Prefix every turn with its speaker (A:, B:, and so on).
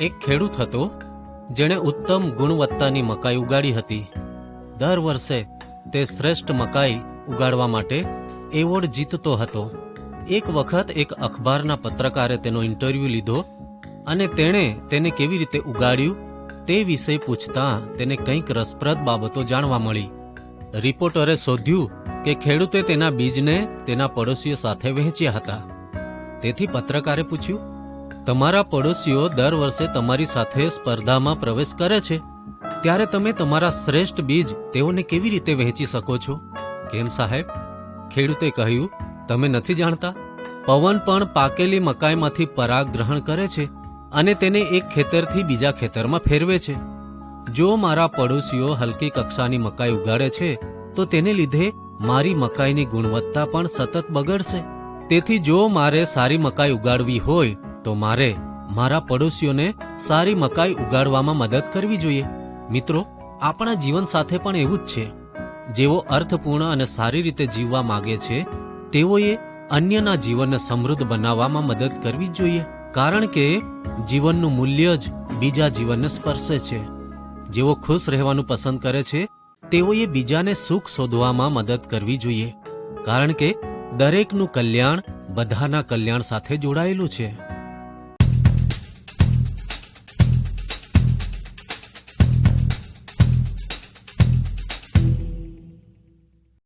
A: એક ખેડૂત હતો જેણે ઉત્તમ ગુણવત્તાની મકાઈ ઉગાડી હતી. દર વર્ષે તે શ્રેષ્ઠ મકાઈ ઉગાડવા માટે એવોર્ડ જીતતો હતો. એક વખત એક અખબારના પત્રકારે તેનો ઇન્ટરવ્યૂ લીધો અને તેણે તેને કેવી રીતે ઉગાડ્યું તે વિશે પૂછતા તેને કંઈક રસપ્રદ બાબતો જાણવા મળી. રિપોર્ટરે શોધ્યું કે ખેડૂતે તેના બીજને તેના પડોશીઓ સાથે વહેંચ્યા હતા. તેથી પત્રકારે પૂછ્યું, તમારા પડોશીઓ દર વર્ષે તમારી સાથે સ્પર્ધામાં પ્રવેશ કરે છે, ત્યારે તમે તમારા શ્રેષ્ઠ બીજ તેઓને કેવી રીતે વહેંચી શકો છો? કેમ સાહેબ? ખેડૂતે કહ્યું, તમે નથી જાણતા, પવન પણ પાકેલી મકાઈમાંથી પરાગ ગ્રહણ કરે છે અને તેને એક ખેતરથી બીજા ખેતરમાં ફેરવે છે. જો મારા પડોશીઓ હલકી કક્ષાની મકાઈ ઉગાડે છે તો તેને લીધે મારી મકાઈની ગુણવત્તા પણ સતત બગડશે. તેથી જો મારે સારી મકાઈ ઉગાડવી હોય તો મારે મારા પડોશીઓને સારી મકાઈ ઉગાડવામાં મદદ કરવી જોઈએ. મિત્રો, આપણા જીવન સાથે પણ એવું જ છે. જેઓ અર્થપૂર્ણ અને સારી રીતે જીવવા માંગે છે તેઓએ અન્યના જીવનને સમૃદ્ધ બનાવવામાં મદદ કરવી જ જોઈએ, કારણ કે જીવનનું મૂલ્ય જ બીજા જીવનને સ્પર્શે છે. જેઓ ખુશ રહેવાનું પસંદ કરે છે તેઓએ બીજાને સુખ શોધવામાં મદદ કરવી જોઈએ, કારણ કે દરેકનું કલ્યાણ બધાના કલ્યાણ સાથે જોડાયેલું છે.